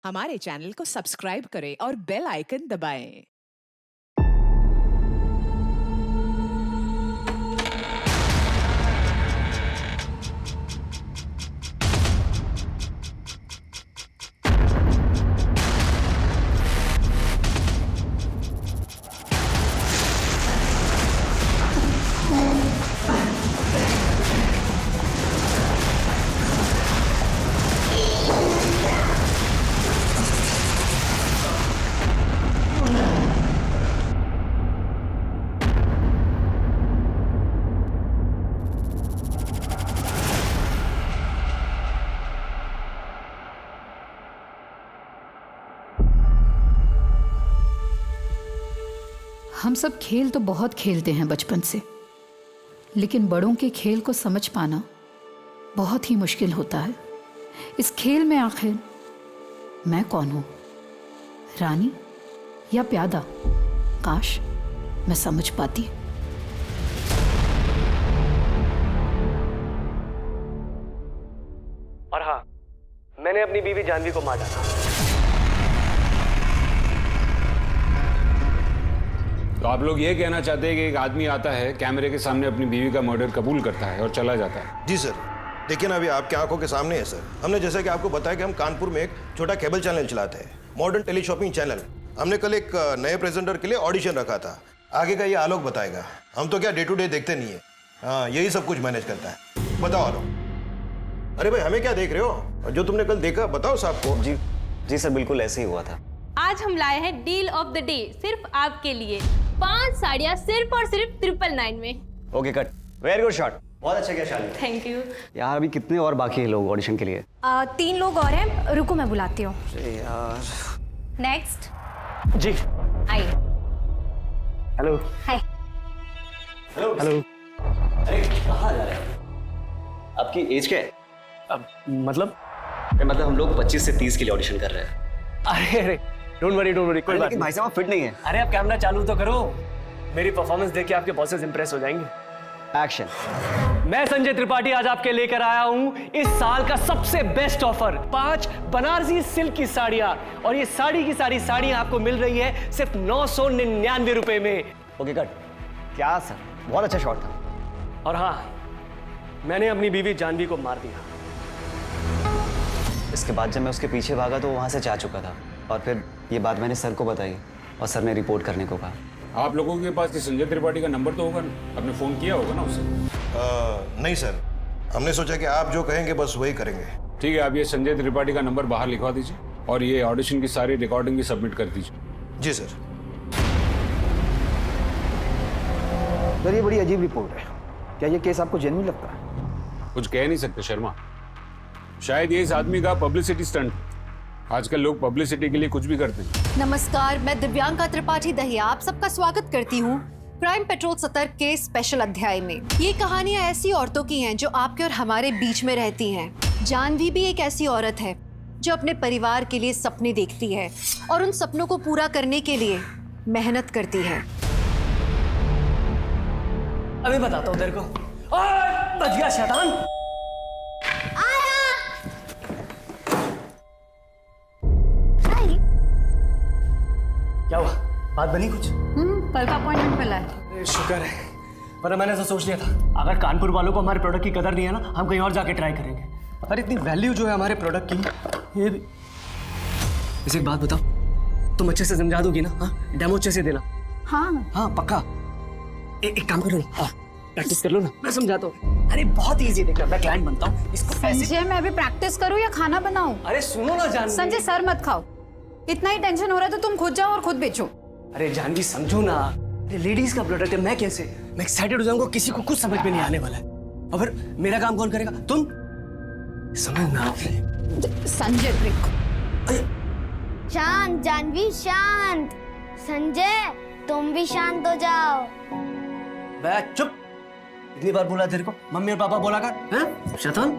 हमारे चैनल को सब्सक्राइब करें और बेल आइकन दबाएं। हम सब खेल तो बहुत खेलते हैं बचपन से, लेकिन बड़ों के खेल को समझ पाना बहुत ही मुश्किल होता है। इस खेल में आखिर मैं कौन हूं, रानी या प्यादा? काश मैं समझ पाती। और हाँ, मैंने अपनी बीवी जानवी को मार डाला। तो आप लोग ये कहना चाहते हैं कि एक आदमी आता है, कैमरे के सामने अपनी बीवी का मर्डर कबूल करता है और चला जाता है? जी सर, देखिए ना, अभी आपकी आंखों के सामने है सर। हमने जैसा कि आपको बताया कि हम कानपुर में एक छोटा केबल चैनल चलाते हैं, मॉडर्न टेलीशॉपिंग चैनल। हमने कल एक नए प्रेजेंटर के लिए ऑडिशन रखा था। आगे का ये आलोक बताएगा। हम तो क्या डे टू डे देखते नहीं है। हाँ, यही सब कुछ मैनेज करता है। बताओ आलोक। अरे भाई, हमें क्या देख रहे हो? और जो तुमने कल देखा बताओ साहब को। जी सर, बिल्कुल ऐसे ही हुआ था। आज हम लाए हैं डील ऑफ द डे सिर्फ आपके लिए। 5 साड़ियाँ सिर्फ और सिर्फ 999 में। Okay cut, very good shot, बहुत अच्छा किया शालिनी। थैंक यू यार अभी कितने और बाकी हैं लोग ऑडिशन के लिए? 3 लोग और हैं, रुको मैं बुलाती हूँ। यार नेक्स्ट जी, आइए। Hello hi. Hello hello. अरे कहाँ जा रहे हैं? आपकी एज क्या है? अब मतलब हम लोग 25 से 30 के लिए ऑडिशन कर रहे हैं। अरे डोंट वरी कोई बात लेकिन भाई साहब फिट नहीं है। अरे आप कैमरा चालू तो करो, मेरी परफॉर्मेंस देख के आपके बॉसेस इंप्रेस हो जाएंगे। एक्शन। मैं संजय त्रिपाठी आज आपके लेकर आया हूं इस साल का सबसे बेस्ट ऑफर, 5 बनारसी सिल्क की साड़ियां, और ये साड़ी की सारी साड़ियां आपको मिल रही है सिर्फ 999 रुपए में। Okay cut. क्या सर, बहुत अच्छा शॉट था। और हाँ, मैंने अपनी बीवी जानवी को मार दिया। इसके बाद जब मैं उसके पीछे भागा तो वहां से जा चुका था, और फिर ये बात मैंने सर को बताई और सर ने रिपोर्ट करने को कहा। आप लोगों के पास संजय त्रिपाठी का नंबर तो होगा ना? आपने फोन किया होगा ना उसे? नहीं सर, हमने सोचा कि आप जो कहेंगे बस वही करेंगे। ठीक है, आप ये संजय त्रिपाठी का नंबर बाहर लिखवा दीजिए और ये ऑडिशन की सारी रिकॉर्डिंग भी सबमिट कर दीजिए। जी सर। सर ये बड़ी अजीब रिपोर्ट है। क्या ये केस आपको जेन्युइन लगता है? कुछ कह नहीं सकते शर्मा, शायद ये इस आदमी का पब्लिसिटी स्टंट। आजकल लोग पब्लिसिटी के लिए कुछ भी करते हैं। नमस्कार, मैं दिव्यांका त्रिपाठी दहिया आप सबका स्वागत करती हूँ क्राइम पेट्रोल सतर्क के स्पेशल अध्याय में। ये कहानियाँ ऐसी औरतों की हैं जो आपके और हमारे बीच में रहती हैं। जानवी भी एक ऐसी औरत है जो अपने परिवार के लिए सपने देखती है और उन सपनों को पूरा करने के लिए मेहनत करती है। अभी बताता हूँ तेरे को। ओए, बच गया शैतान। क्या हुआ, बात बनी कुछ? कल का अपॉइंटमेंट मिला है। शुक्र है, वरना मैंने तो सोच लिया था अगर कानपुर वालों को हमारे प्रोडक्ट की कदर नहीं है ना, हम कहीं और जाके ट्राई करेंगे। पर इतनी वैल्यू जो है हमारे प्रोडक्ट की, ये भी। इसे एक बात बताओ, तुम अच्छे से समझा दोगी ना? हाँ, डेमो अच्छे से देना। हाँ पक्का। एक काम करो ना, प्रैक्टिस कर लो ना, मैं समझाता हूँ। अरे बहुत इजी, देखना मैं क्लाइंट बनता हूँ इसको। संजय, मैं अभी प्रैक्टिस करूँ या खाना बनाऊं? अरे सुनो ना जानवी। संजय, सर मत खाओ। इतना ही टेंशन हो रहा है तो तुम खुद जाओ और खुद बेचो। अरे जानवी समझो ना, ये लेडीज का प्रोडक्ट है, मैं कैसे? मैं एक्साइटेड हो जाऊंगा, किसी को कुछ समझ में नहीं आने वाला है। और फिर मेरा काम कौन करेगा? तुम समझना। संजय ब्रेक। शांत जानवी, शांत। संजय तुम भी शांत हो जाओ। बे चुप, इतनी बार बोला तेरे को, मम्मी और पापा बोला कर, हैं? शैतान।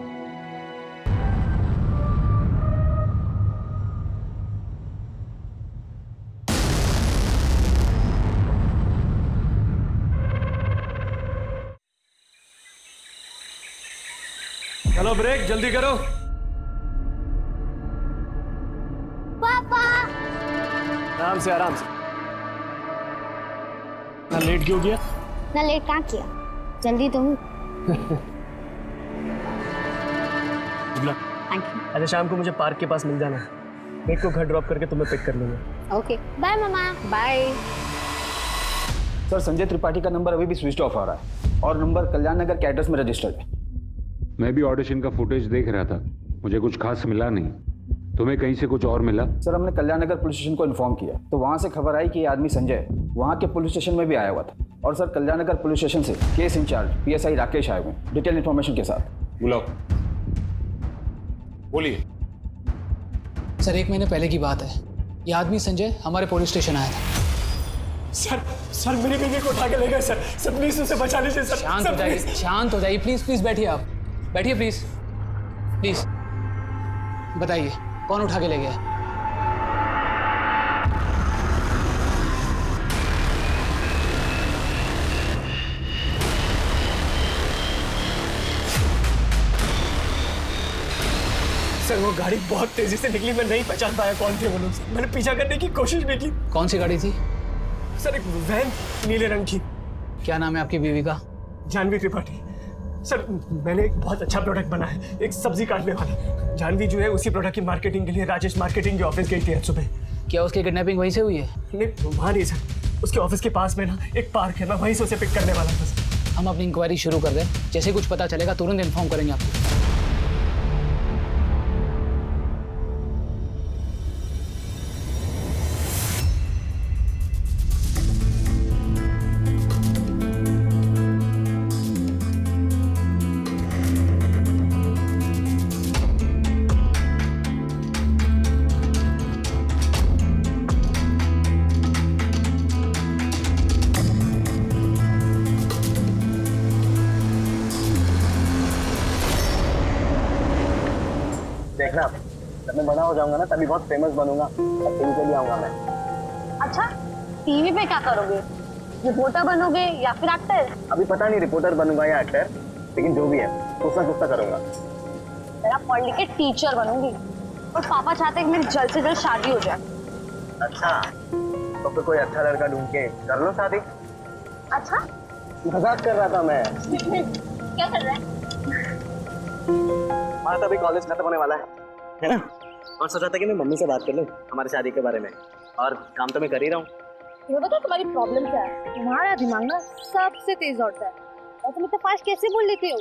चलो ब्रेक जल्दी करो। आराम से आराम से। ना लेट क्यों किया? ना लेट कहाँ किया, जल्दी तो हूँ। Thank you. अच्छा शाम को मुझे पार्क के पास मिल जाना है, मेरे को घर ड्रॉप करके तुम्हें पिक कर लूंगा। ओके बाय मामा। बाय। सर संजय त्रिपाठी का नंबर अभी भी स्विच ऑफ आ रहा है और नंबर कल्याण नगर के एड्रेस में रजिस्टर्ड है। मैं भी ऑडिशन का फुटेज देख रहा था, मुझे कुछ खास मिला नहीं। तुम्हें कहीं से कुछ और मिला? सर हमने कल्याण नगर पुलिस स्टेशन को इन्फॉर्म किया तो वहाँ से खबर आई कि ये आदमी संजय वहाँ के पुलिस स्टेशन में भी आया हुआ था। और सर कल्याण नगर पुलिस स्टेशन से केस इंचार्ज PSI राकेश आए हुए डिटेल इन्फॉर्मेशन के साथ। बुलाओ। बोलिए। सर 1 महीने पहले की बात है, ये आदमी संजय हमारे पुलिस स्टेशन आया था। सर मेरी बीवी को उठा के ले गए सर। सब प्लीज उसे बचा लीजिए सर। शांत हो जाइए, शांत हो जाइए, प्लीज प्लीज बैठिए, आप बैठिए प्लीज प्लीज। बताइए कौन उठा के ले गया? सर वो गाड़ी बहुत तेजी से निकली, मैं नहीं पहचान पाया कौन थे वो लोग। मैंने पीछा करने की कोशिश भी की। कौन सी गाड़ी थी? सर एक वैन नीले रंग की। क्या नाम है आपकी बीवी का? जानवी त्रिपाठी। सर मैंने एक बहुत अच्छा प्रोडक्ट बना है, एक सब्जी काटने वाला। जानवी जो है उसी प्रोडक्ट की मार्केटिंग के लिए राजेश मार्केटिंग के ऑफिस गई थी आज सुबह। क्या उसकी किडनैपिंग वहीं से हुई है? नहीं वहाँ नहीं सर, उसके ऑफिस के पास में ना एक पार्क है, मैं वहीं से उसे पिक करने वाला था सर। हम अपनी इंक्वायरी शुरू कर दें, जैसे कुछ पता चलेगा तुरंत इन्फॉर्म करेंगे आपको। देखना जब मैं बड़ा हो जाऊंगा ना तभी बहुत फेमस बनूंगा, टीवी पे भी आऊंगा मैं। अच्छा टीवी पे क्या करोगे, रिपोर्टर बनोगे या फिर एक्टर? अभी पता नहीं रिपोर्टर बनूंगा या एक्टर, लेकिन जो भी है कुछ ना कुछ तो करूंगा। मेरा पढ़ लिख के टीचर बनूंगी और पापा चाहते हैं कि मेरी जल्द से जल्द शादी हो जाए। अच्छा तो फिर कोई अच्छा लड़का ढूंढ के कर लो शादी। अच्छा मजाक कर रहा था मैं। क्या कर रहा है? हमारा तो अभी कॉलेज खत्म होने वाला है ना, और सोचा था कि मैं मम्मी से बात कर लूं हमारे शादी के बारे में, और काम तो मैं कर ही रहा हूँ। ये बताओ तुम्हारी प्रॉब्लम क्या है? तुम्हारा दिमाग ना सबसे तेज दौड़ता है और तुम इतना फास्ट कैसे बोल लेते हो?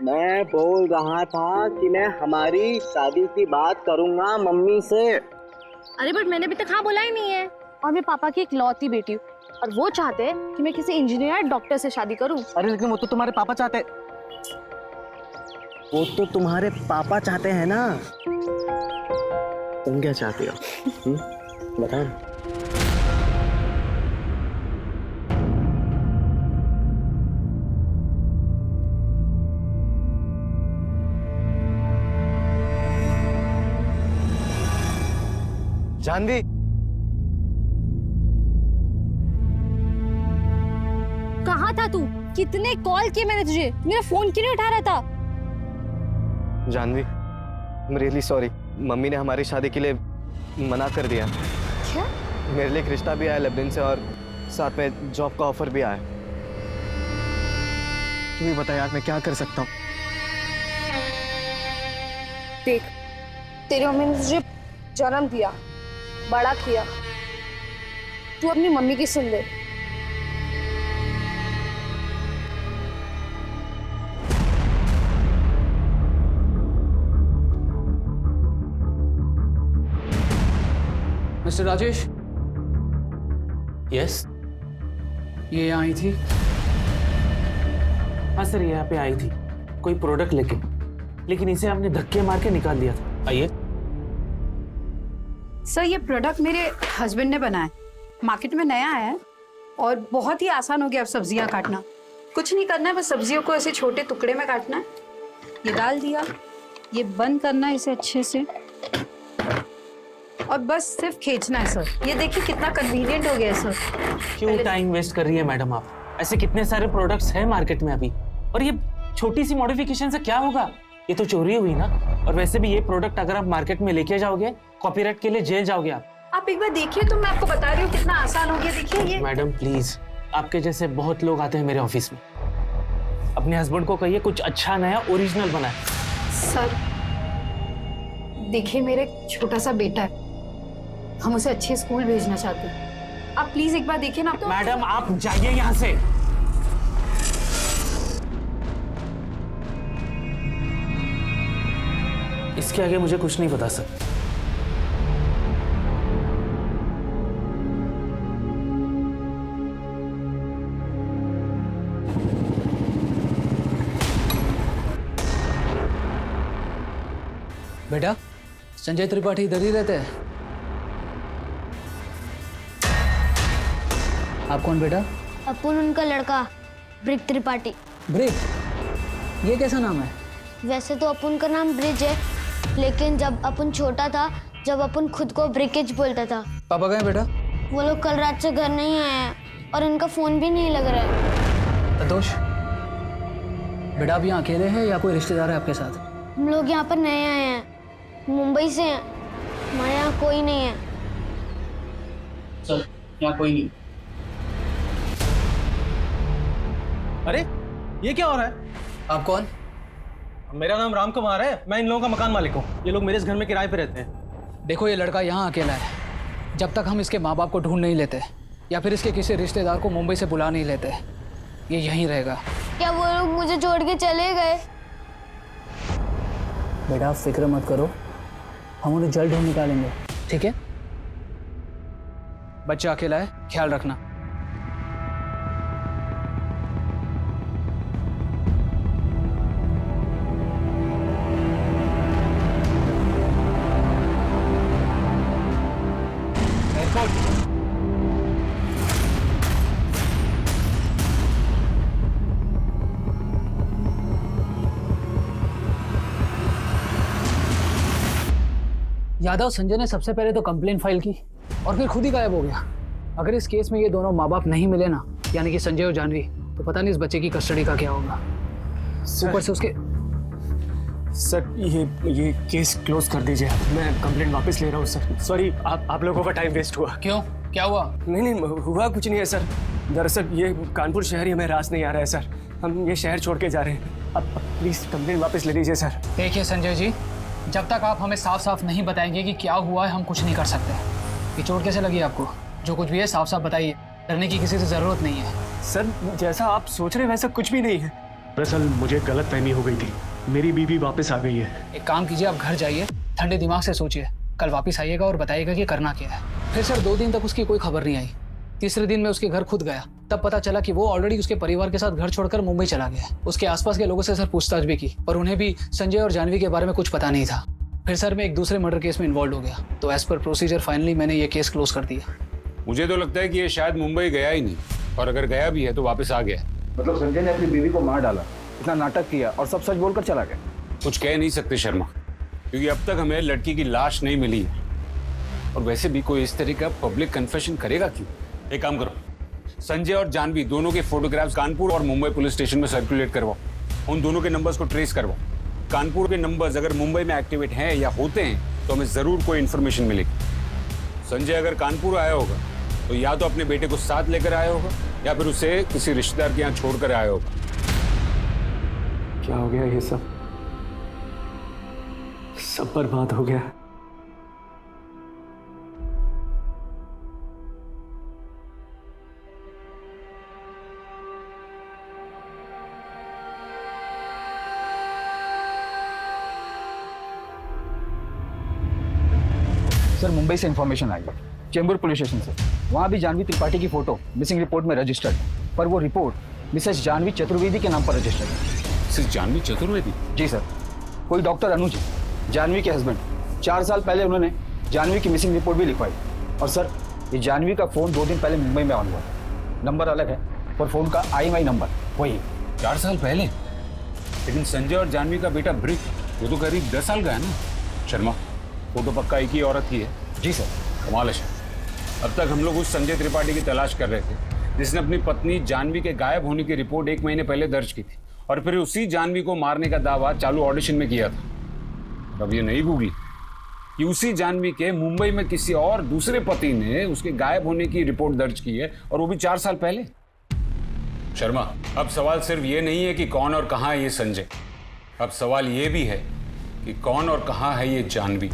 मैं बोल रहा था कि मैं हमारी शादी की बात करूंगा मम्मी से। अरे बट मैंने अभी तक हाँ बोला ही नहीं है। और मैं पापा की इकलौती बेटी हूँ और वो चाहते हैं कि मैं किसी इंजीनियर डॉक्टर से शादी करूँ। अरे लेकिन वो तो तुम्हारे पापा चाहते हैं। वो तो तुम्हारे पापा चाहते हैं ना, तुम क्या चाहती हो? बताओ। जानवी कहाँ था तू? कितने कॉल किए मैंने तुझे, मेरा फोन क्यों नहीं उठा रहा था? Janvi I'm really sorry, mummy ने हमारी शादी के लिए मना कर दिया। क्या? मेरे लिए एक रिश्ता भी आया लेबनान से और साथ में जॉब का ऑफर भी आया। तुम ही बता यार मैं क्या कर सकता हूँ? देख तेरी मम्मी ने तुझे जन्म दिया, बड़ा किया, तू अपनी मम्मी की सुन ले। मिस्टर राजेश। यस ये यहाँ आई थी? हाँ सर यहाँ पे आई थी कोई प्रोडक्ट लेके, लेकिन इसे हमने धक्के मार के निकाल दिया था। आइए। सर ये प्रोडक्ट मेरे हस्बैंड ने बनाया, मार्केट में नया आया है और बहुत ही आसान हो गया अब सब्जियां काटना। कुछ नहीं करना है, बस सब्जियों को ऐसे छोटे टुकड़े में काटना है। ये डाल दिया, ये बंद करना है इसे अच्छे से और बस सिर्फ खींचना है सर। ये देखिए कितना कन्वीनियंट हो गया है सर। क्यों टाइम वेस्ट कर रही है मैडम आप? ऐसे कितने सारे प्रोडक्ट्स हैं मार्केट में अभी, और ये छोटी सी मॉडिफिकेशन से क्या होगा? ये तो चोरी हुई ना। और वैसे भी ये प्रोडक्ट अगर आप मार्केट में लेके जाओगे कॉपीराइट के लिए जेल जाओगे आप। आप एक बार देखिए तो मैं आपको बता रही हूँ कितना आसान हो गया। देखिए ये। मैडम प्लीज, आपके जैसे बहुत लोग आते हैं मेरे ऑफिस में। अपने हस्बैंड को कहिए कुछ अच्छा नया ओरिजिनल बनाए। सर देखिए, मेरा एक छोटा सा बेटा है, हम उसे अच्छे स्कूल भेजना चाहते हैं। आप प्लीज एक बार देखिए ना। तो मैडम आप जाइए यहाँ से। इसके आगे मुझे कुछ नहीं पता सर। बेटा, संजय त्रिपाठी इधर ही रहते हैं। आप कौन बेटा? अपुन उनका लड़का, ब्रिक त्रिपाठी। ब्रिक? ये कैसा नाम है? वैसे तो अपुन का नाम ब्रिज है, लेकिन जब अपुन छोटा था, जब अपुन खुद को ब्रिकेज बोलता था। पापा गए बेटा? वो लोग कल रात से घर नहीं आए हैं और इनका फोन भी नहीं लग रहा है। सतोष, बेटा आप यहाँ अकेले हैं या कोई रिश्तेदार है आपके साथ? हम लोग यहाँ पर नए आए हैं, मुंबई से हैं, हमारे यहाँ कोई नहीं है। सर, यहाँ कोई नहीं। अरे ये क्या हो रहा है? आप कौन? मेरा नाम राम कुमार है, मैं इन लोगों का मकान मालिक हूँ। ये लोग मेरे इस घर में किराए पे रहते हैं। देखो, ये लड़का यहाँ अकेला है। जब तक हम इसके माँ बाप को ढूंढ नहीं लेते या फिर इसके किसी रिश्तेदार को मुंबई से बुला नहीं लेते, ये यहीं रहेगा। क्या वो लोग मुझे छोड़ के चले गए? बेटा आप फिक्र मत करो, हम उन्हें जल्द ढूंढ निकालेंगे, ठीक है? बच्चा अकेला है, ख्याल रखना। यादव संजय ने सबसे पहले तो कंप्लेंट फाइल की और फिर खुद ही गायब हो गया। अगर इस केस में ये दोनों माँ बाप नहीं मिले ना, यानी कि संजय और जानवी, तो पता नहीं इस बच्चे की कस्टडी का क्या होगा। ऊपर से उसके सर ये केस क्लोज कर दीजिए, मैं कंप्लेंट वापस ले रहा हूँ सर। सॉरी, आप लोगों का टाइम वेस्ट हुआ। क्यों, क्या हुआ? नहीं हुआ कुछ नहीं है सर। दरअसल ये कानपुर शहर ही हमें रास नहीं आ रहा है सर, हम ये शहर छोड़ के जा रहे हैं। अब प्लीज कंप्लेंट वापस ले लीजिए सर। देखिए संजय जी, जब तक आप हमें साफ साफ नहीं बताएंगे कि क्या हुआ है, हम कुछ नहीं कर सकते। ये चोट कैसे लगी आपको? जो कुछ भी है साफ साफ बताइए, डरने की किसी से जरूरत नहीं है। सर जैसा आप सोच रहे वैसा कुछ भी नहीं है। दरअसल मुझे गलतफहमी हो गई थी, मेरी बीवी वापस आ गई है। एक काम कीजिए, आप घर जाइए, ठंडे दिमाग से सोचिए, कल वापस आइएगा और बताइएगा कि करना क्या है। फिर सर 2 दिन तक उसकी कोई खबर नहीं आई। तीसरे दिन मैं उसके घर खुद गया, तब पता चला कि वो ऑलरेडी उसके परिवार के साथ घर छोड़कर मुंबई चला गया। उसके आसपास के लोगों से सर पूछताछ भी की, पर उन्हें भी संजय और जानवी के बारे में कुछ पता नहीं था। फिर सर मैं एक दूसरे मर्डर केस में इन्वॉल्व हो गया, तो एज पर प्रोसीजर फाइनली मैंने ये केस क्लोज कर दिया। मुझे तो लगता है कि ये शायद मुंबई गया ही नहीं, और अगर गया भी है तो वापस आ गया। मतलब संजय ने अपनी बीवी को मार डाला, इतना नाटक किया और सब सच बोलकर चला गया। कुछ कह नहीं सकते शर्मा, क्योंकि अब तक हमें लड़की की लाश नहीं मिली है। और वैसे भी कोई इस तरह का पब्लिक कन्फेशन करेगा क्यों? एक काम करो, संजय और जानवी दोनों के फोटोग्राफ्स कानपुर और मुंबई पुलिस स्टेशन में सर्कुलेट करवाओ। उन दोनों के नंबर्स को ट्रेस करवाओ। कानपुर के नंबर्स अगर मुंबई में एक्टिवेट हैं या होते हैं तो हमें जरूर कोई इन्फॉर्मेशन मिलेगी। संजय अगर कानपुर आया होगा तो या तो अपने बेटे को साथ लेकर आया होगा या फिर उसे किसी रिश्तेदार के यहाँ छोड़कर आया होगा। क्या हो गया? ये सब बर्बाद हो गया। सर मुंबई से इन्फॉर्मेशन आई है, चेंबूर पुलिस स्टेशन से। वहाँ भी जानवी त्रिपाठी की फोटो मिसिंग रिपोर्ट में रजिस्टर्ड, पर वो रिपोर्ट मिसेस जानवी चतुर्वेदी के नाम पर रजिस्टर्ड है। मिसेस जानवी चतुर्वेदी? जी सर, कोई डॉक्टर अनुज, जानवी के हस्बैंड। 4 साल पहले उन्होंने जानवी की मिसिंग रिपोर्ट भी लिखवाई। और सर ये जानवी का फ़ोन 2 दिन पहले मुंबई में ऑन हुआ, नंबर अलग है पर फ़ोन का IMEI नंबर वही। 4 साल पहले? लेकिन संजय और जानवी का बेटा ब्रिक, वो तो करीब 10 साल का है ना? शर्मा, फोटो पक्का एक ही औरत की है। जी सर। कमाल है। अब तक हम लोग उस संजय त्रिपाठी की तलाश कर रहे थे जिसने अपनी पत्नी जानवी के गायब होने की रिपोर्ट 1 महीने पहले दर्ज की थी, और फिर उसी जानवी को मारने का दावा चालू ऑडिशन में किया था। अब ये नहीं गूगली, कि उसी जानवी के मुंबई में किसी और दूसरे पति ने उसके गायब होने की रिपोर्ट दर्ज की है, और वो भी 4 साल पहले। शर्मा, अब सवाल सिर्फ ये नहीं है कि कौन और कहां है ये संजय, अब सवाल ये भी है कि कौन और कहां है ये जानवी।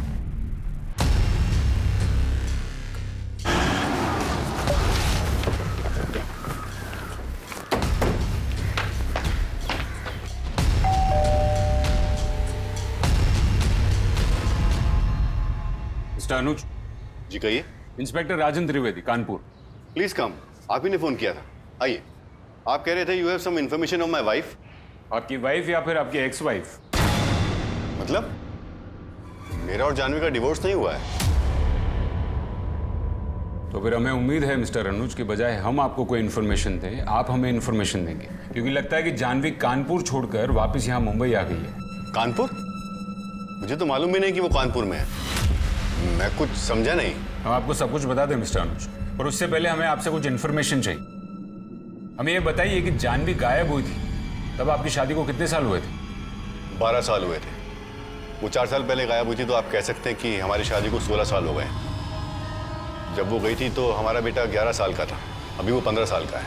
मिस्टर अनुज। जी कहिए। Inspector Rajan Trivedi, Kanpur. Please come. आप ही ने फोन किया था, आइए। आप कह रहे थे you have some information on my wife. आपकी वाइफ या फिर आपकी एक्स वाइफ? मतलब मेरा और जानवी का डिवोर्स नहीं हुआ है? तो फिर हमें उम्मीद है मिस्टर अनुज के बजाय हम आपको कोई इन्फॉर्मेशन दें, आप हमें इन्फॉर्मेशन देंगे, क्योंकि लगता है कि जानवी कानपुर छोड़कर वापस यहाँ मुंबई आ गई है। कानपुर? मुझे तो मालूम भी नहीं कि वो कानपुर में है। मैं कुछ समझा नहीं। हम आपको सब कुछ बता दें मिस्टर अनुज, पर उससे पहले हमें आपसे कुछ इन्फॉर्मेशन चाहिए। हमें ये बताइए कि जानवी गायब हुई थी तब आपकी शादी को कितने साल हुए थे? 12 साल हुए थे। वो 4 साल पहले गायब हुई थी, तो आप कह सकते हैं कि हमारी शादी को 16 साल हो गए। जब वो गई थी तो हमारा बेटा 11 साल का था, अभी वो 15 साल का है।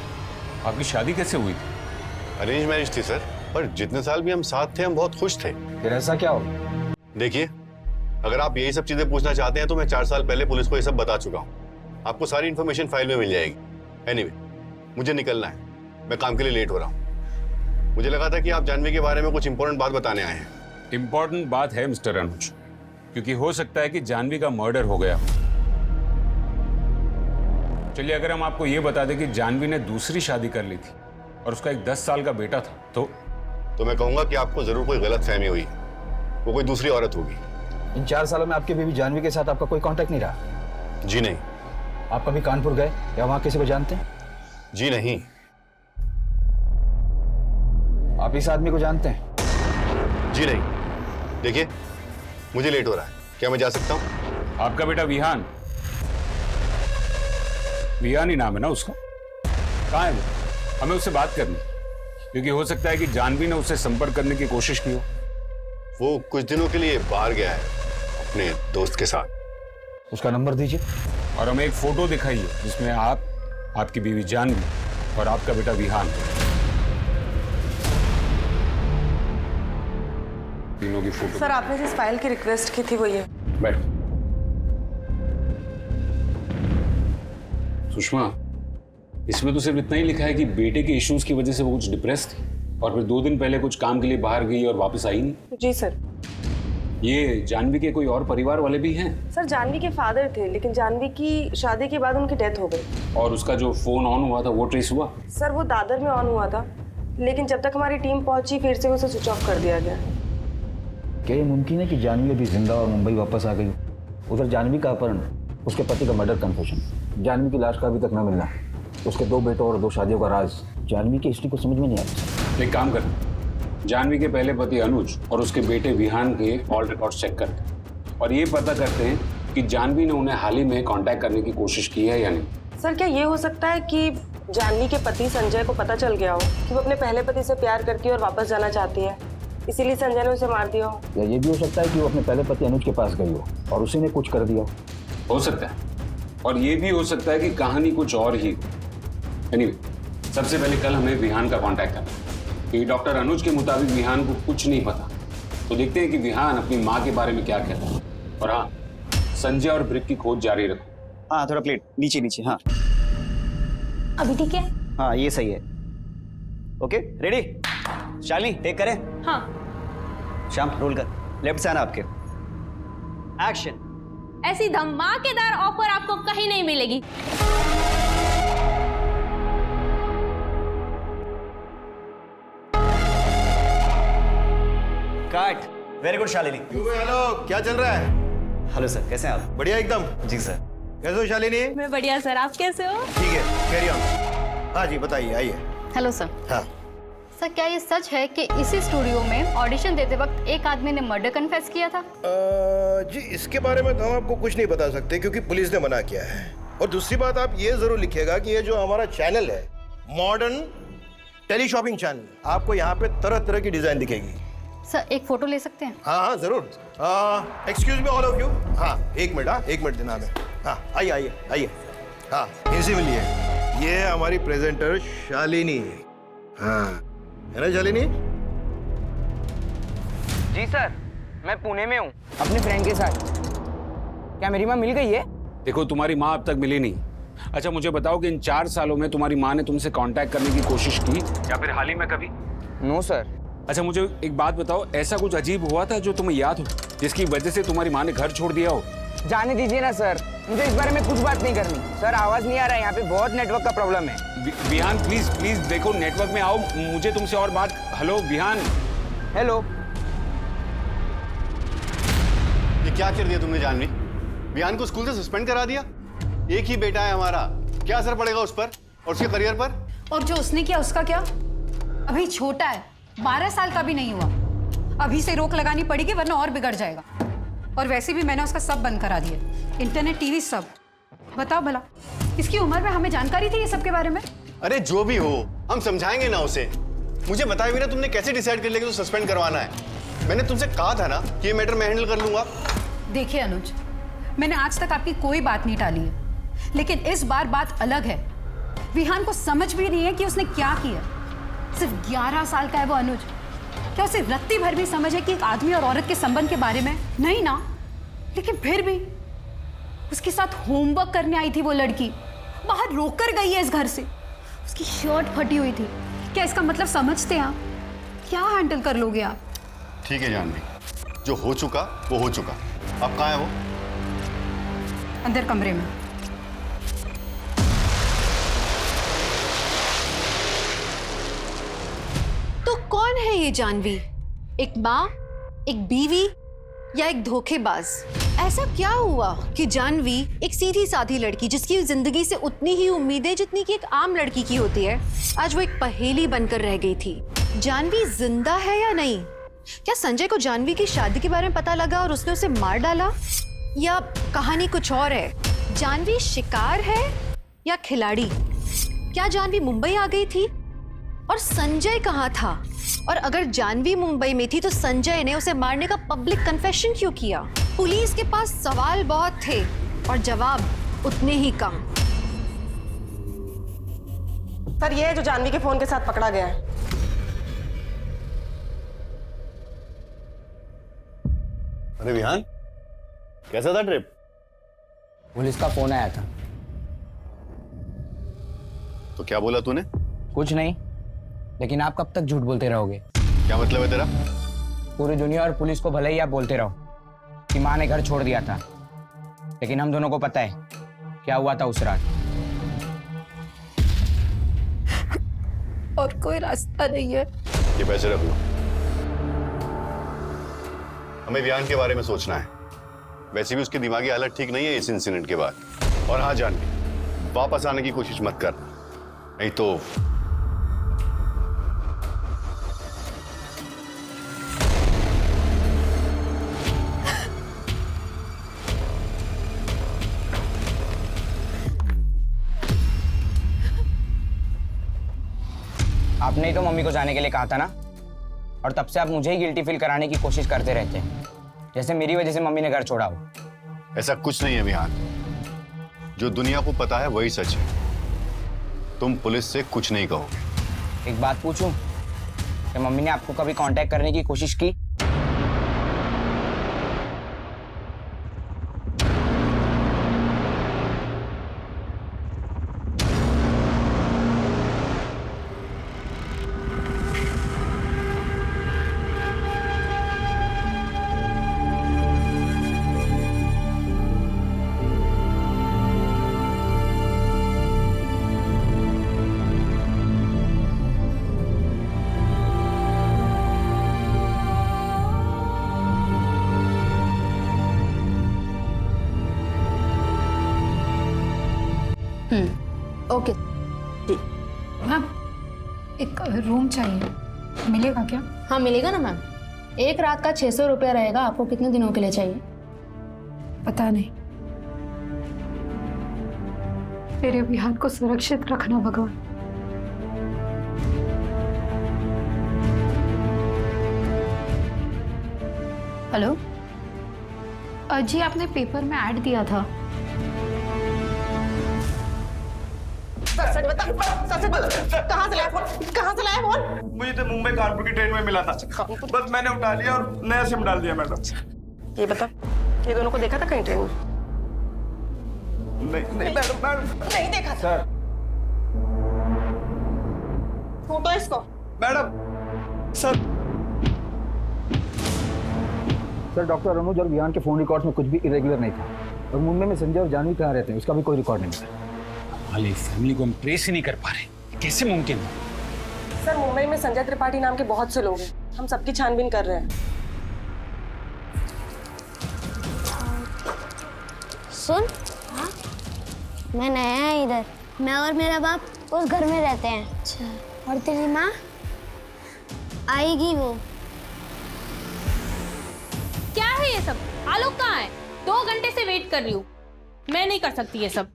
आपकी शादी कैसे हुई थी? अरेंज मैरिज थी सर, पर जितने साल भी हम साथ थे हम बहुत खुश थे। फिर ऐसा क्या हो? देखिए, अगर आप यही सब चीजें पूछना चाहते हैं तो मैं 4 साल पहले पुलिस को ये सब बता चुका हूँ। आपको सारी इन्फॉर्मेशन फाइल में मिल जाएगी। एनीवे, मुझे निकलना है, मैं काम के लिए लेट हो रहा हूँ। मुझे लगा था कि आप जानवी के बारे में कुछ इंपॉर्टेंट बात बताने आए हैं। इंपॉर्टेंट बात है मिस्टर अनुज, क्योंकि हो सकता है कि जानवी का मर्डर हो गया। चलिए, अगर हम आपको ये बता दें कि जानवी ने दूसरी शादी कर ली थी और उसका एक 10 साल का बेटा था, तो मैं कहूंगा कि आपको जरूर कोई गलत फहमी हुई, वो कोई दूसरी औरत होगी। इन 4 सालों में आपकी बीवी जानवी के साथ आपका कोई कांटेक्ट नहीं रहा? जी नहीं। आप कभी कानपुर गए या वहां किसी को जानते हैं? जी नहीं। आप इस आदमी को जानते हैं? जी नहीं। देखिए, मुझे लेट हो रहा है, क्या मैं जा सकता हूं? आपका बेटा विहान, विहान ही नाम है ना उसका? कहाँ है वो? हमें उससे बात करनी, क्योंकि हो सकता है कि जानवी ने उससे संपर्क करने की कोशिश की हो। वो कुछ दिनों के लिए बाहर गया है अपने दोस्त के साथ। उसका नंबर दीजिए और हमें एक फोटो दिखाइए जिसमें आप, आपकी बीवी जानवी और आपका बेटा विहान, तीनों की फोटो। सर, आपने जिस फाइल की रिक्वेस्ट की थी वो ये। बैठ। सुषमा, इसमें तो सिर्फ इतना ही लिखा है कि बेटे के इश्यूज की वजह से वो कुछ डिप्रेस थी और फिर 2 दिन पहले कुछ काम के लिए बाहर गई और वापस आई नहीं। जी सर। ये जानवी के कोई और परिवार वाले भी हैं? सर, जानवी के फादर थे, लेकिन जानवी की शादी के बाद उनकी डेथ हो गई। और उसका जो फोन ऑन हुआ था वो ट्रेस हुआ? सर, वो दादर में ऑन हुआ था, लेकिन जब तक हमारी टीम पहुंची फिर से उसे स्विच ऑफ कर दिया गया। क्या ये मुमकिन है कि जानवी अभी जिंदा और मुंबई वापस आ गई? उधर जानवी का अपहरण, उसके पति का मर्डर कन्फेशन, जानवी की लाश का अभी तक न मिलना, उसके 2 बेटों और 2 शादियों का राज, जानवी की हिस्ट्री को समझ में नहीं आता। एक काम करते, जानवी के पहले पति अनुज और उसके बेटे विहान के कॉल रिकॉर्ड्स चेक करते और ये पता करते हैं कि जानवी ने उन्हें हाल ही में कांटेक्ट करने की कोशिश की है या नहीं। सर, क्या ये हो सकता है कि जानवी के पति संजय को पता चल गया हो कि वो अपने पहले पति से प्यार करती है और वापस जाना चाहती है, इसीलिए संजय ने उसे मार दिया हो? या ये भी हो सकता है कि वो अपने पहले पति अनुज के पास गई हो और उसी ने कुछ कर दिया हो सकता है। और ये भी हो सकता है कि कहानी कुछ और ही। एनीवे, सबसे पहले कल हमें विहान का कांटेक्ट करना, क्योंकि डॉक्टर अनुज के मुताबिक विहान को कुछ नहीं पता। तो देखते हैं कि विहान अपनी माँ के बारे में क्या कहता है। और हाँ, संजय और ब्रिक की खोज जारी रखो। हाँ, थोड़ा प्लेट नीचे नीचे। हाँ, अभी ठीक है? हाँ, ये सही है। Okay, ready? शालिनी, टेक करें? हाँ। श्याम, रोल कर। लेफ्ट से आना आपके। एक्शन। ऐसी धमाकेदार ऑफर आपको कहीं नहीं मिलेगी। Cut. Very good Shalini. Hello, क्या चल रहा है? हेलो सर, कैसे हैं आप? बढ़िया एकदम। जी सर। कैसे हो शालिनी? मैं बढ़िया सर, आप कैसे हो? ठीक है, कैरी ऑन। हाँ जी, बताइए, आइए। Hello sir. हाँ सर, क्या ये सच है कि इसी स्टूडियो में ऑडिशन देते वक्त एक आदमी ने मर्डर कन्फेस किया था? जी, इसके बारे में तो हम आपको कुछ नहीं बता सकते क्योंकि पुलिस ने मना किया है। और दूसरी बात, आप ये जरूर लिखिएगा कि ये जो हमारा चैनल है, मॉडर्न टेली शॉपिंग चैनल, आपको यहाँ पे तरह तरह की डिजाइन दिखेगी। सर एक फोटो ले सकते हैं? हाँ हाँ जरूर। Excuse me all of you. हाँ एक मिनट, हाँ 1 मिनट देना हमें। हाँ आइए आइए आइए। हाँ इसी मिलिए, ये है हमारी प्रेजेंटर शालिनी। हाँ है ना शालिनी? जी सर, मैं पुणे में हूँ अपने फ्रेंड के साथ। क्या मेरी माँ मिल गई है? देखो तुम्हारी माँ अब तक मिली नहीं। अच्छा मुझे बताओ कि इन 4 सालों में तुम्हारी माँ ने तुमसे कांटेक्ट करने की कोशिश की या फिर हाल ही में कभी? No sir. अच्छा मुझे एक बात बताओ, ऐसा कुछ अजीब हुआ था जो तुम्हें याद हो, जिसकी वजह से तुम्हारी माँ ने घर छोड़ दिया हो? जाने दीजिए ना सर, मुझे इस बारे में कुछ बात नहीं करनी। सर आवाज नहीं आ रहा है, यहाँ पे बहुत नेटवर्क का प्रॉब्लम है। विहान प्लीज प्लीज देखो, नेटवर्क में आओ, मुझे तुमसे और बात। हेलो विहान। हेलो। ये क्या कर दिया तुमने जानवी? विहान को स्कूल से सस्पेंड करा दिया। एक ही बेटा है हमारा, क्या असर पड़ेगा उस पर और उसके करियर पर? और जो उसने किया उसका क्या? अभी छोटा है, 12 साल का भी नहीं हुआ। अभी से रोक लगानी पड़ेगी वरना और बिगड़ जाएगा। और वैसे भी मैंने उसका सब बंद करा दिया, इंटरनेट टीवी सब। बताओ भला इसकी उम्र में हमें जानकारी थी ये सब के बारे में? अरे जो भी हो, हम समझाएंगे ना उसे। मुझे बताए बिना तुमने कैसे डिसाइड कर लिया कि तो सस्पेंड करवाना है? मैंने तुमसे कहा था ना कि ये मैटर मैं हैंडल कर लूंगा। देखिए अनुज, मैंने आज तक आपकी कोई बात नहीं टाली है, लेकिन इस बार बात अलग है। विहान को समझ भी नहीं है कि उसने क्या किया। सिर्फ 11 साल का है वो अनुज। क्या उसे रत्ती भर भी समझ है कि एक आदमी और औरत के संबंध के बारे में? नहीं ना। लेकिन फिर भी उसके साथ होमवर्क करने आई थी वो लड़की, बाहर रोक कर गई है इस घर से। उसकी शर्ट फटी हुई थी। क्या इसका मतलब समझते हैं आप? क्या हैंडल कर लोगे आप? ठीक है जानवी, जो हो चुका वो हो चुका। अब कहाँ है वो? अंदर कमरे में। तो कौन है ये जानवी? एक माँ, एक बीवी या एक धोखेबाज? ऐसा क्या हुआ कि जानवी एक सीधी साधी लड़की जिसकी जिंदगी से उतनी ही उम्मीदें जितनी कि एक आम लड़की की होती है, आज वो एक पहेली बनकर रह गई थी। जानवी जिंदा है या नहीं? क्या संजय को जानवी की शादी के बारे में पता लगा और उसने उसे मार डाला? या कहानी कुछ और है? जानवी शिकार है या खिलाड़ी? क्या जानवी मुंबई आ गई थी और संजय कहाँ था? और अगर जानवी मुंबई में थी तो संजय ने उसे मारने का पब्लिक कन्फेशन क्यों किया? पुलिस के पास सवाल बहुत थे और जवाब उतने ही कम। सर ये है जो जानवी के फोन के साथ पकड़ा गया है। अरे विहान, कैसा था ट्रिप? पुलिस का फोन आया था। तो क्या बोला तूने? कुछ नहीं, लेकिन आप कब तक झूठ बोलते रहोगे? क्या मतलब है तेरा? पूरी दुनिया और पुलिस को भले ही आप बोलते रहो कि माँ ने घर छोड़ दिया था, लेकिन हम दोनों को पता है क्या हुआ था उस रात। और कोई रास्ता नहीं है। ये पैसे रख लो, हमें विहान के बारे में सोचना है। वैसे भी उसकी दिमागी हालत ठीक नहीं है इस इंसिडेंट के बाद। और हाँ जानवी, वापस आने की कोशिश मत कर, नहीं तो आपने ही तो मम्मी को जाने के लिए कहा था ना, और तब से आप मुझे ही गिल्टी फील कराने की कोशिश करते रहते हैं, जैसे मेरी वजह से मम्मी ने घर छोड़ा हो। ऐसा कुछ नहीं है विहान, जो दुनिया को पता है वही सच है। तुम पुलिस से कुछ नहीं कहोगे। एक बात पूछूं, क्या मम्मी ने आपको कभी कांटेक्ट करने की कोशिश की? ओके मैम, एक रूम चाहिए, मिलेगा क्या? हाँ मिलेगा ना मैम। एक रात का 600 रुपया रहेगा। आपको कितने दिनों के लिए चाहिए? पता नहीं। मेरे विहान को सुरक्षित रखना भगवान। हेलो जी, आपने पेपर में ऐड दिया था। सच बता, कहाँ से लाया फोन? कहाँ से लाया फोन? मुझे तो मुंबई कानपुर की ट्रेन में मिला था, बस मैंने उठा लिया और नया सिम डाल दिया मैडम। ये बता, ये दोनों को देखा था कहीं ट्रेन में? नहीं मैडम नहीं देखा सर। फोटो इसको। मैडम सर डॉक्टर अनुज और विहान के फोन रिकॉर्ड्स में कुछ भी इरेगुलर नहीं था। और मुंबई में संजय और जानवी कहाँ रहते हैं उसका भी कोई रिकॉर्ड नहीं था। हाल फैमिली को हम ट्रेस ही नहीं कर पा रहे, कैसे मुमकिन है? सर मुंबई में संजय त्रिपाठी नाम के बहुत से लोग हैं, हम सबकी छानबीन कर रहे हैं। सुन, हाँ? मैं नया है इधर, मैं और मेरा बाप उस घर में रहते हैं। अच्छा। और तेरी माँ? आएगी वो। क्या है ये सब? आलोक कहाँ है? 2 घंटे से वेट कर रही हूँ, मैं नहीं कर सकती ये सब।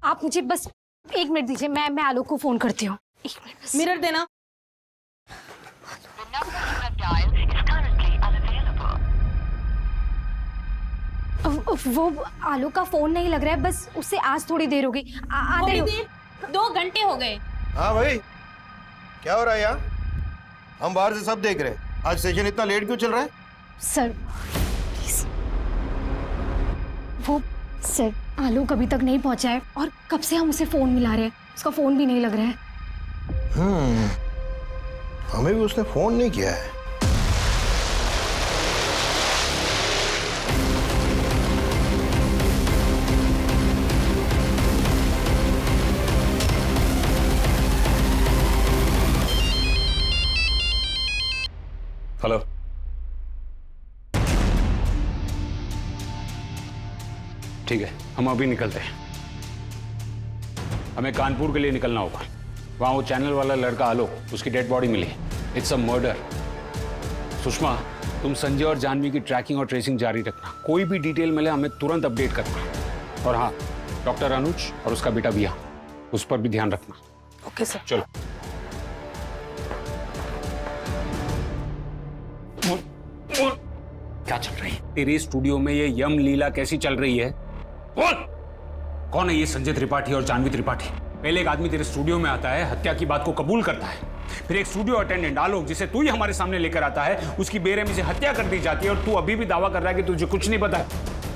आप मुझे बस 1 मिनट दीजिए, मैं आलोक को फोन करती हूँ। 1 मिनट बस। मिरर देना। वो आलोक का फोन नहीं लग रहा है, बस उससे आज थोड़ी देर हो गई। आधे 2 घंटे हो गए। हाँ भाई, क्या हो रहा है यहाँ? हम बाहर से सब देख रहे हैं। आज सेशन इतना लेट क्यों चल रहा है? सर प्लीज, वो सर आलोक अभी तक नहीं पहुंचा है और कब से हम उसे फोन मिला रहे हैं, उसका फोन भी नहीं लग रहा है। हमें भी उसने फोन नहीं किया है। हेलो, ठीक है, हम अभी निकलते हैं। हमें कानपुर के लिए निकलना होगा। वहां वो चैनल वाला लड़का आलोक, उसकी डेड बॉडी मिली। It's a murder. सुषमा, तुम संजय और जानवी की ट्रैकिंग और ट्रेसिंग जारी रखना। कोई भी डिटेल मिले हमें तुरंत अपडेट करना। और हाँ, डॉक्टर अनुज और उसका बेटा विहान, उस पर भी ध्यान रखना। Okay sir. चलो। क्या चल रही है तेरे स्टूडियो में? ये यम लीला कैसी चल रही है? बोल, कौन है ये संजय त्रिपाठी और जानवी त्रिपाठी? पहले एक आदमी तेरे स्टूडियो में आता है, हत्या की बात को कबूल करता है, फिर एक स्टूडियो अटेंडेंट आलोक, जिसे तू ही हमारे सामने लेकर आता है, उसकी बेरहमी से हत्या कर दी जाती है और तू अभी भी दावा कर रहा है कि तुझे कुछ नहीं पता है।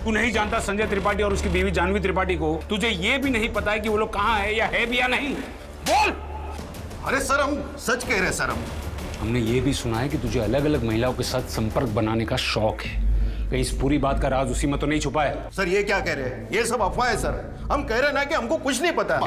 तू नहीं जानता संजय त्रिपाठी और उसकी बीवी जानवी त्रिपाठी को? तुझे ये भी नहीं पता है कि वो लोग कहाँ है या है भी या नहीं? बोल। अरे सर, हम सच कह रहे हैं सर। हमने ये भी सुना है कि तुझे अलग अलग महिलाओं के साथ संपर्क बनाने का शौक है। कहीं इस पूरी बात का राज उसी में तो नहीं छुपा है? सर ये क्या कह रहे हैं? ये सब अफवाह है सर। हम कह रहे हैं ना कि हमको कुछ नहीं पता।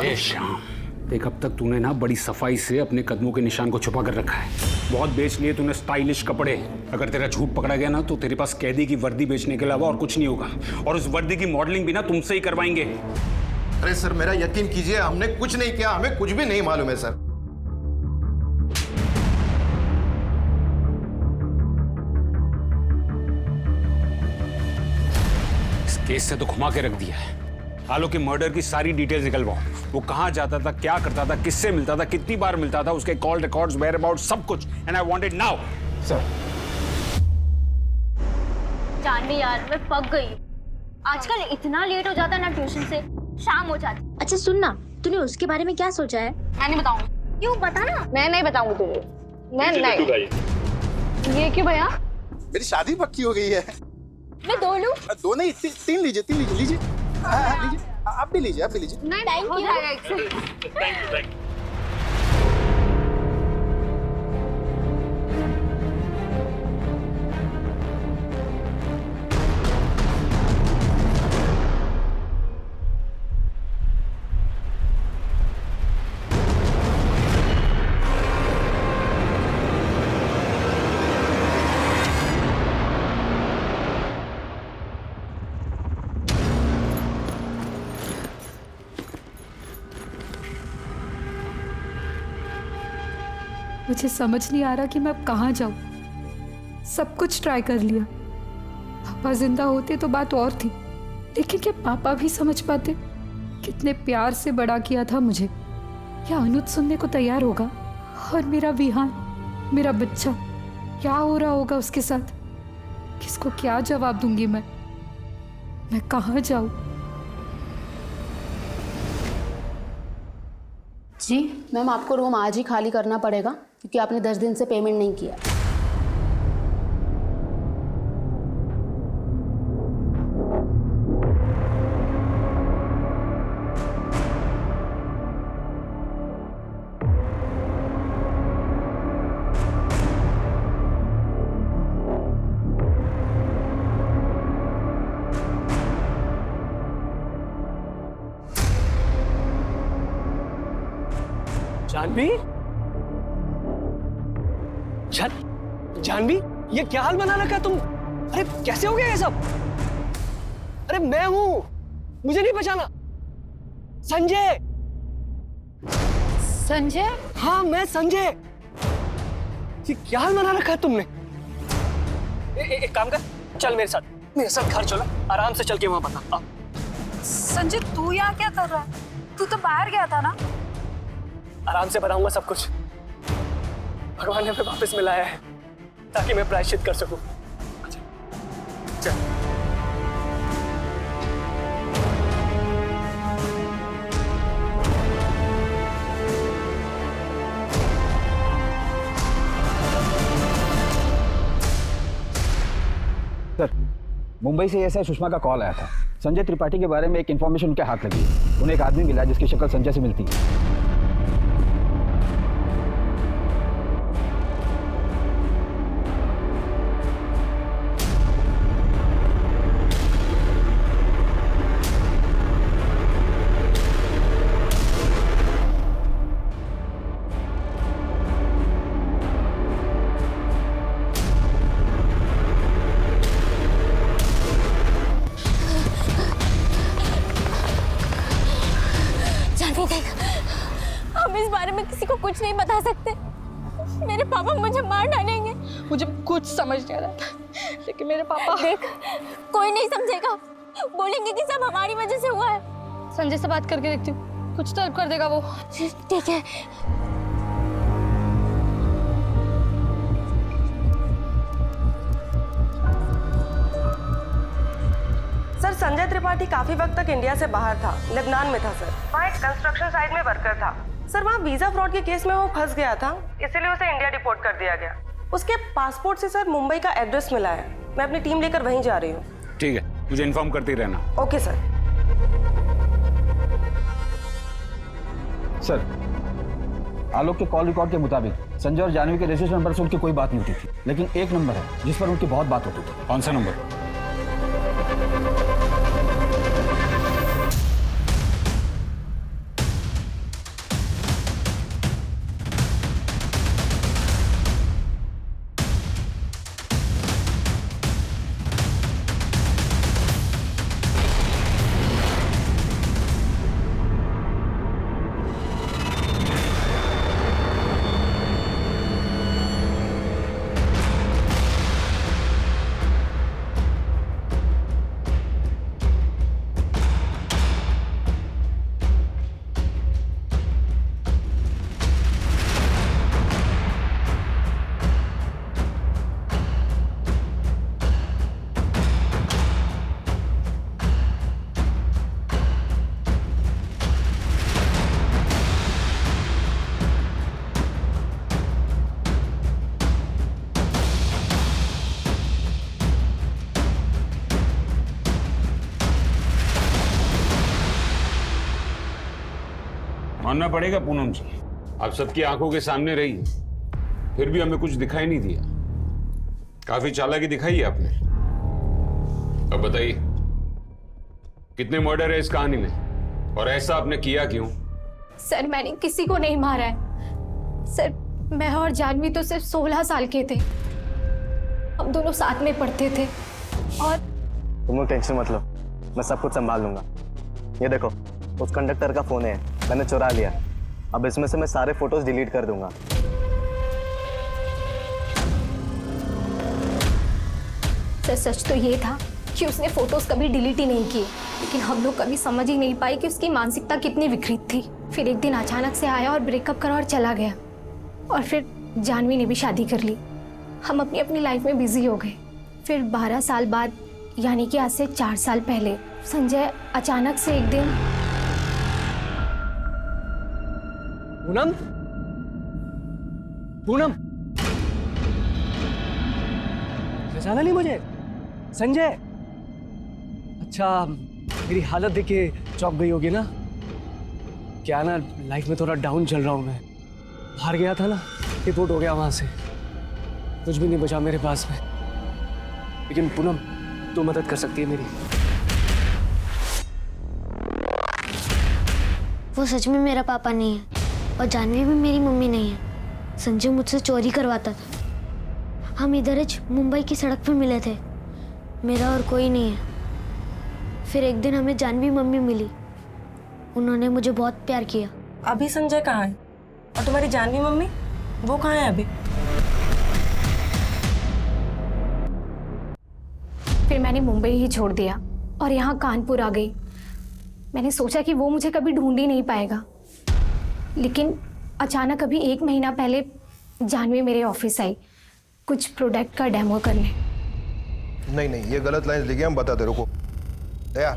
देख, अब तक तूने ना बड़ी सफाई से अपने कदमों के निशान को छुपा कर रखा है। बहुत बेच लिए तूने स्टाइलिश कपड़े। अगर तेरा झूठ पकड़ा गया ना तो तेरे पास कैदी की वर्दी बेचने के अलावा और कुछ नहीं होगा। और उस वर्दी की मॉडलिंग भी ना तुमसे ही करवाएंगे। अरे सर, मेरा यकीन कीजिए, हमने कुछ नहीं किया, हमें कुछ भी नहीं मालूम है सर। केस से तो घुमा के रख दिया है। आलोक के मर्डर की सारी डिटेल्स निकलवाओ। वो कहां जाता था, क्या करता था, किससे मिलता था, कितनी बार मिलता था, उसके कॉल रिकॉर्ड्स, वेयर अबाउट, सब कुछ। And I want it now. Sir. Jahnavi यार, मैं पक गई। आजकल इतना लेट हो जाता ना ट्यूशन से, शाम हो जाती। अच्छा सुन ना, तूने उसके बारे में क्या सोचा है? मैं नहीं बताऊंगी। क्यों? बता ना। मैं नहीं बताऊंगी तुझे। मैं नहीं। ये क्यों भैया? मेरी शादी पक्की हो गई है। मैं 2 लूं? 2 नहीं, 3 लीजिए, 3 लीजिए, लीजिए। लीजिए, आप भी लीजिए, आप भी लीजिए। नहीं, थैंक यू। Thank you. मुझे समझ नहीं आ रहा कि मैं अब कहाँ जाऊं। सब कुछ ट्राई कर लिया। पापा जिंदा होते तो बात और थी, लेकिन क्या पापा भी समझ पाते? कितने प्यार से बड़ा किया था मुझे। क्या अनुज सुनने को तैयार होगा? और मेरा विहान, मेरा बच्चा, क्या हो रहा होगा उसके साथ? किसको क्या जवाब दूंगी मैं कहाँ जाऊं? जी मैम, आपको रूम आज ही खाली करना पड़ेगा क्योंकि आपने 10 दिन से पेमेंट नहीं किया। जानवी, जानवी, ये क्या हाल बना रखा तुम? अरे कैसे हो गया ये सब? अरे मैं हूं, मुझे नहीं पहचाना? संजय। संजय? हाँ मैं संजय। ये क्या हाल बना रखा है तुमने? एक काम कर, चल मेरे साथ घर चलो, आराम से चल के वहां बता। संजय तू यहाँ क्या कर रहा है? तू तो बाहर गया था ना? आराम से बताऊंगा सब कुछ। भगवान ने हमें वापस मिलाया है ताकि मैं प्रायश्चित कर सकूं। चल। सर, मुंबई से एसआई सुषमा का कॉल आया था। संजय त्रिपाठी के बारे में एक इन्फॉर्मेशन उनके हाथ लगी है। उन्हें एक आदमी मिला जिसकी शक्ल संजय से मिलती है। हम इस बारे में किसी को कुछ नहीं बता सकते। मेरे पापा मुझे मार डालेंगे। मुझे कुछ समझ नहीं आ रहा, लेकिन मेरे पापा। देख, कोई नहीं समझेगा, बोलेंगे कि सब हमारी वजह से हुआ है। संजय से बात करके देखती हूँ, कुछ तो हेल्प कर देगा वो। ठीक है। सर, संजय त्रिपाठी काफी वक्त तक इंडिया से बाहर था, लेबनान में था सर। वहाँ एक कंस्ट्रक्शन साइट में वर्कर था सर। वहाँ वीजा फ्रॉड के केस में वो फंस गया था, इसीलिए उसे इंडिया डिपोर्ट कर दिया गया। उसके पासपोर्ट से सर मुंबई का एड्रेस मिला है। मैं अपनी टीम लेकर वहीं जा रही हूँ। ठीक है, मुझे इन्फॉर्म करते रहना। Okay sir. सर, आलोक के कॉल रिकॉर्ड के मुताबिक संजय और जानवी के रजिस्ट्रेशन नंबर से उनकी कोई बात नहीं होती थी, लेकिन एक नंबर है जिस पर उनकी बहुत बात होती थी। कौन सा नंबर? मानना पड़ेगा पूनम जी, आप सबकी आंखों के सामने रही है, फिर भी हमें कुछ दिखाई नहीं दिया। काफी चालाकी दिखाई है आपने। अब बताइए, कितने मर्डर है इस कहानी में और ऐसा आपने किया क्यों? सर, मैंने किसी को नहीं मारा है। सर, मैं और जानवी तो सिर्फ 16 साल के थे। हम दोनों साथ में पढ़ते थे। और तुम लोग टेंशन मत लो, मैं सब कुछ संभाल लूंगा। ये देखो, उस कंडक्टर का फोन है, मैंने चुरा लिया। अब इसमें से मैं सारे फोटोज डिलीट कर दूंगा। सर, सच तो ये था कि उसने फोटोज कभी डिलीट ही नहीं किए, लेकिन हम लोग कभी समझ ही नहीं पाए कि उसकी मानसिकता कितनी विकृत थी। फिर एक दिन अचानक से आया और ब्रेकअप करा और चला गया। और फिर जानवी ने भी शादी कर ली। हम अपनी अपनी लाइफ में बिजी हो गए। फिर 12 साल बाद, यानी कि आज से 4 साल पहले, संजय अचानक से एक दिन। पूनम, पूनम, पहचाना नहीं मुझे? संजय। अच्छा, मेरी हालत देख के चौंक गई होगी ना? क्या ना, लाइफ में थोड़ा डाउन चल रहा हूँ मैं। हार गया था ना, रिपोर्ट हो गया वहां से, कुछ भी नहीं बचा मेरे पास में। लेकिन पूनम, तू मदद कर सकती है मेरी। वो सच में मेरा पापा नहीं है और जानवी भी मेरी मम्मी नहीं है। संजय मुझसे चोरी करवाता था। हम इधर मुंबई की सड़क पर मिले थे, मेरा और कोई नहीं है। फिर एक दिन हमें जानवी मम्मी मिली, उन्होंने मुझे बहुत प्यार किया। अभी संजय कहाँ है? और तुम्हारी जानवी मम्मी, वो कहाँ है अभी? फिर मैंने मुंबई ही छोड़ दिया और यहाँ कानपुर आ गई। मैंने सोचा कि वो मुझे कभी ढूंढ ही नहीं पाएगा, लेकिन अचानक अभी 1 महीना पहले जानवी मेरे ऑफिस आई कुछ प्रोडक्ट का डेमो करने। नहीं, ये गलत लाइन लिखे, हम बताते, रुको। दया,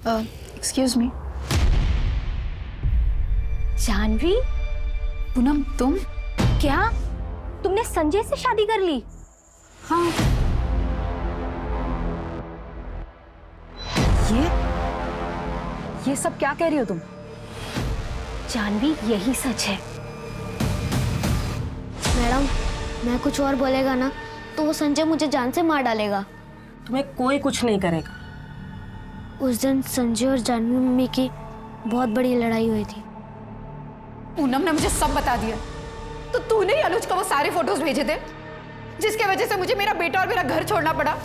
एक्सक्यूज मी। जानवी? पूनम, तुम? क्या तुमने संजय से शादी कर ली? हाँ। ये सब क्या कह रही हो तुम? जानवी, यही सच है। मैडम, मैं कुछ और बोलेगा ना तो वो संजय मुझे जान से मार डालेगा। तुम्हें कोई कुछ नहीं करेगा। उस दिन संजय और जानवी मम्मी की बहुत बड़ी लड़ाई हुई थी। पूनम ने मुझे सब बता दिया। तो तूने ही अनुज को वो सारे फोटोज भेजे थे जिसके वजह से मुझे मेरा बेटा और मेरा घर छोड़ना पड़ा।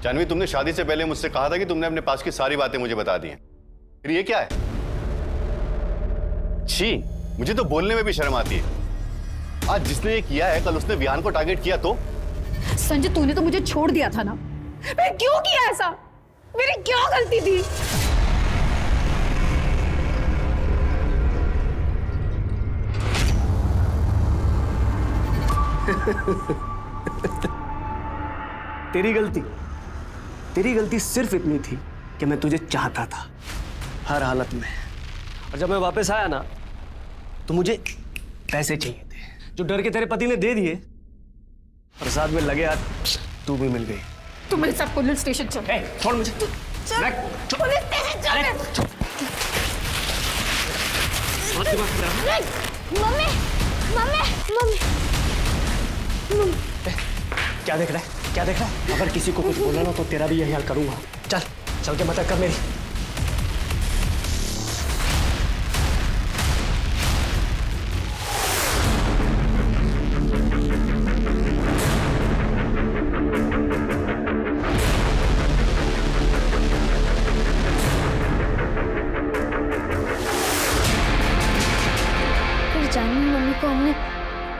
जानवी, तुमने शादी से पहले मुझसे कहा था कि तुमने अपने पास की सारी बातें मुझे बता दी हैं। फिर ये क्या है? छी, मुझे तो बोलने में भी शर्म आती है। आज जिसने ये किया है, कल उसने विहान को टारगेट किया तो? संजय, तूने तो मुझे छोड़ दिया था ना। मैं क्यों किया ऐसा? मेरी क्या गलती थी? तेरी गलती सिर्फ इतनी थी कि मैं तुझे चाहता था हर हालत में। और जब मैं वापस आया ना तो मुझे पैसे चाहिए थे जो डर के तेरे पति ने दे दिए, और साथ में लगे हाथ तू भी मिल गई। तू मेरे साथ पुलिस स्टेशन चल। छोड़ मुझे। पुलिस स्टेशन चल। Mummy, mummy, mummy. क्या देख रहा है? क्या देख रहा है? अगर किसी को कुछ बोला ना तो तेरा भी यही हाल करूंगा। चल के मदद कर मेरी। फिर जानवी मम्मी को हमने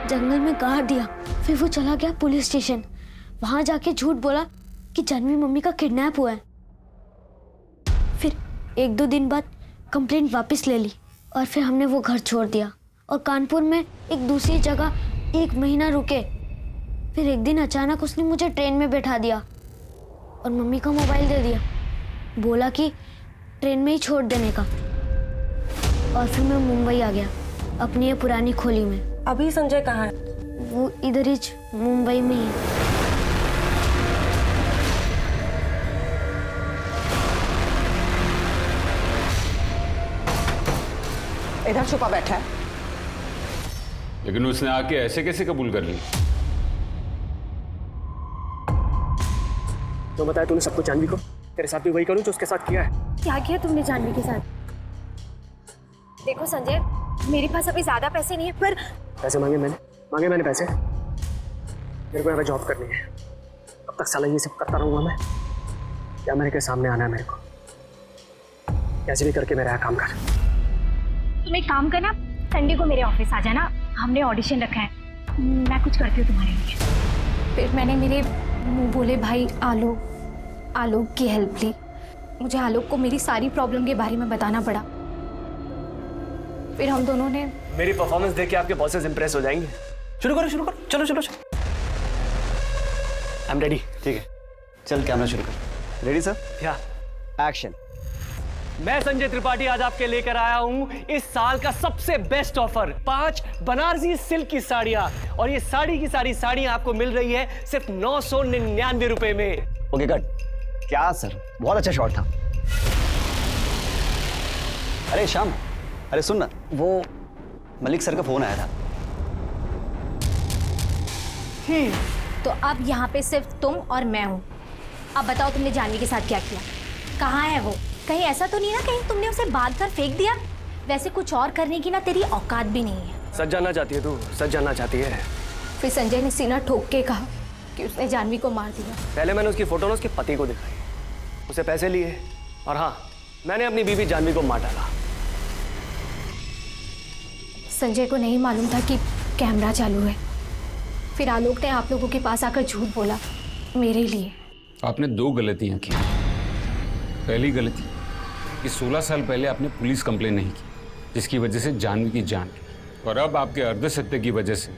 जंगल में गाड़ दिया। फिर वो चला गया पुलिस स्टेशन, वहां जाके झूठ बोला कि जानवी मम्मी का किडनैप हुआ है। फिर 1-2 दिन बाद कंप्लेंट वापस ले ली और फिर हमने वो घर छोड़ दिया और कानपुर में एक दूसरी जगह 1 महीना रुके। फिर एक दिन अचानक उसने मुझे ट्रेन में बैठा दिया और मम्मी का मोबाइल दे दिया, बोला कि ट्रेन में ही छोड़ देने का। और फिर मैं मुंबई आ गया अपनी ये पुरानी खोली में। अभी संजय कहाँ है? वो इधर ही मुंबई में ही है। इधर छुपा बैठा है। लेकिन उसने आके ऐसे कैसे कबूल कर ली? तो बताया तूने सबको जानवी को, तेरे साथ भी वही करूं जो उसके साथ किया है। क्या किया तुमने जानवी के साथ? देखो संजय, मेरे पास अभी ज्यादा पैसे नहीं है, पर पैसे मांगे मैंने पैसे। मेरे को यहाँ पे जॉब करनी है। अब तक साला ये सब करता रहूंगा मैं? क्या मेरे के सामने आना है मेरे को? कैसे भी करके मेरा काम कर। तुम एक काम करना, संडे को मेरे ऑफिस आ जाना, हमने ऑडिशन रखा है, मैं कुछ करती हूँ तुम्हारे लिए। फिर मैंने मेरे मुंह बोले भाई आलोक की हेल्प ली। मुझे आलोक को मेरी सारी प्रॉब्लम के बारे में बताना पड़ा। फिर हम दोनों ने मेरी परफॉर्मेंस देख के आपके बॉसेस इंप्रेस हो जाएंगे। शुरू करो, चलो। I am ready. ठीक है, चल कैमरा शुरू कर। Ready sir? या एक्शन। मैं संजय त्रिपाठी आज आपके लेकर आया हूं इस साल का सबसे बेस्ट ऑफर, 5 बनारसी सिल्क की साड़ियां, और ये साड़ी की सारी साड़ियां आपको मिल रही है सिर्फ 999 रुपए में। Okay cut. क्या सर, बहुत अच्छा शॉट था। अरे श्याम, अरे सुन ना, वो मलिक सर का फोन आया था। तो अब यहाँ पे सिर्फ तुम और मैं हूँ। अब बताओ तुमने जानवी के साथ क्या किया? कहाँ है वो? कहीं ऐसा तो नहीं ना कहीं तुमने उसे बांध कर फेंक दिया? वैसे कुछ और करने की ना तेरी औकात भी नहीं है। सच जानना चाहती है तू? सच जानना चाहती है? फिर संजय ने सीना ठोक के कहा कि उसने जानवी को मार दिया। पहले मैंने उसकी फोटो ना उसके पति को दिखाई, उसे पैसे लिए, और हाँ, मैंने अपनी बीवी जानवी को मार डाला। संजय को नहीं मालूम था कि कैमरा चालू है। फिर आलोक ने आप लोगों के पास आकर झूठ बोला मेरे लिए। आपने 2 गलतियां की। पहली गलती कि 16 साल पहले आपने पुलिस कंप्लेन नहीं की, जिसकी वजह से जानवी की जान गई, और अब आपके अर्धसत्य की वजह से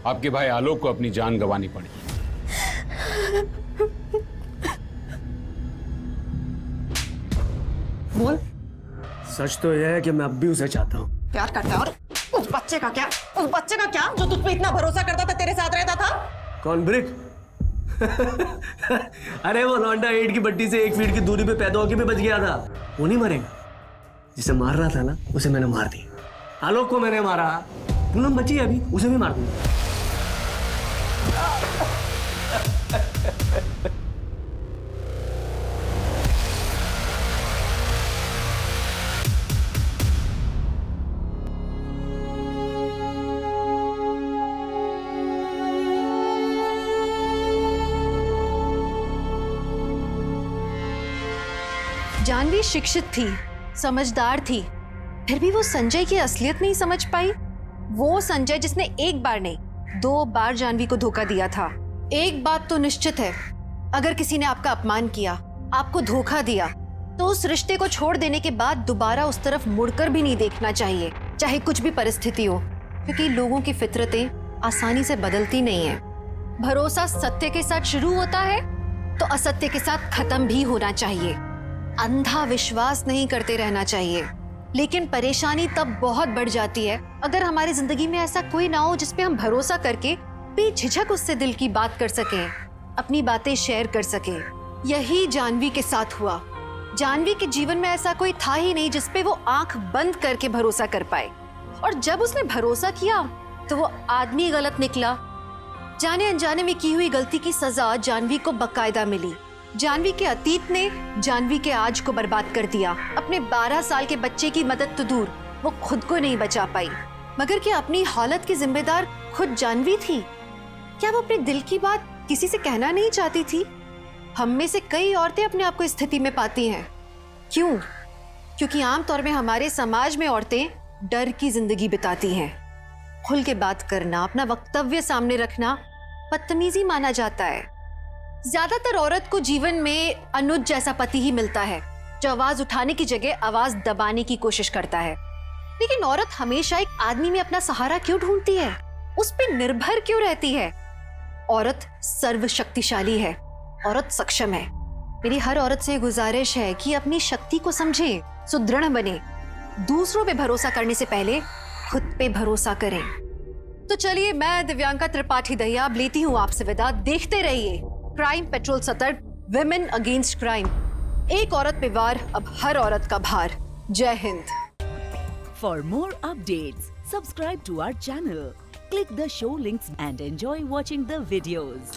आपके भाई आलोक को अपनी जान गंवानी पड़ी। बोल। सच तो यह है कि मैं अब भी उसे चाहता हूँ। प्यार करता है, और उस बच्चे का क्या? उस बच्चे का क्या जो तुझ पे इतना भरोसा करता था, तेरे साथ रहता था? कौन ब्रिक? अरे वो लौंडा 8 की बट्टी से 1 फीट की दूरी पे पैदा होके भी बच गया था। वो नहीं मरेगा। जिसे मार रहा था ना, उसे मैंने मार दिया। आलोक को मैंने मारा। पूनम बची है अभी, उसे भी मार दूंगा। जानवी शिक्षित थी, समझदार थी, फिर भी वो संजय की असलियत नहीं समझ पाई। वो संजय जिसने 1 बार नहीं 2 बार जानवी को धोखा दिया था। एक बात तो निश्चित है, अगर किसी ने आपका अपमान किया, आपको धोखा दिया, तो उस रिश्ते को छोड़ देने के बाद दोबारा उस तरफ मुड़कर भी नहीं देखना चाहिए, चाहे कुछ भी परिस्थिति हो, क्योंकि लोगों की फितरतें आसानी से बदलती नहीं है। भरोसा सत्य के साथ शुरू होता है तो असत्य के साथ खत्म भी होना चाहिए। अंधा विश्वास नहीं करते रहना चाहिए। लेकिन परेशानी तब बहुत बढ़ जाती है अगर हमारी जिंदगी में ऐसा कोई ना हो जिस पे हम भरोसा करके बेझिझक उससे दिल की बात कर सकें, अपनी बातें शेयर कर सकें। यही जानवी के साथ हुआ। जानवी के जीवन में ऐसा कोई था ही नहीं जिस पे वो आंख बंद करके भरोसा कर पाए, और जब उसने भरोसा किया तो वो आदमी गलत निकला। जाने अनजाने में की हुई गलती की सजा जानवी को बकायदा मिली। जानवी के अतीत ने जानवी के आज को बर्बाद कर दिया। अपने 12 साल के बच्चे की मदद तो दूर, वो खुद को नहीं बचा पाई। मगर क्या अपनी हालत की जिम्मेदार खुद जानवी थी? क्या वो अपने दिल की बात किसी से कहना नहीं चाहती थी? हम में से कई औरतें अपने आप को इस स्थिति में पाती हैं। क्यों? क्योंकि आमतौर में हमारे समाज में औरतें डर की जिंदगी बिताती हैं। खुल के बात करना, अपना वक्तव्य सामने रखना बदतमीजी माना जाता है। ज्यादातर औरत को जीवन में अनुज जैसा पति ही मिलता है, जो आवाज उठाने की जगह आवाज दबाने की कोशिश करता है। लेकिन औरत हमेशा एक आदमी में अपना सहारा क्यों ढूंढती है? उस पर निर्भर क्यों रहती है? औरत सर्वशक्तिशाली है, औरत सक्षम है। मेरी हर औरत से गुजारिश है कि अपनी शक्ति को समझे, सुदृढ़ बने, दूसरों पे भरोसा करने से पहले खुद पे भरोसा करें। तो चलिए, मैं दिव्यांका त्रिपाठी दहिया अब लेती हूँ आपसे विदा। देखते रहिए क्राइम पेट्रोल सतर्क, विमेन अगेंस्ट क्राइम। एक औरत पे वार, अब हर औरत का भार। जय Hind. For more updates, subscribe to our channel, click the show links and enjoy watching the videos.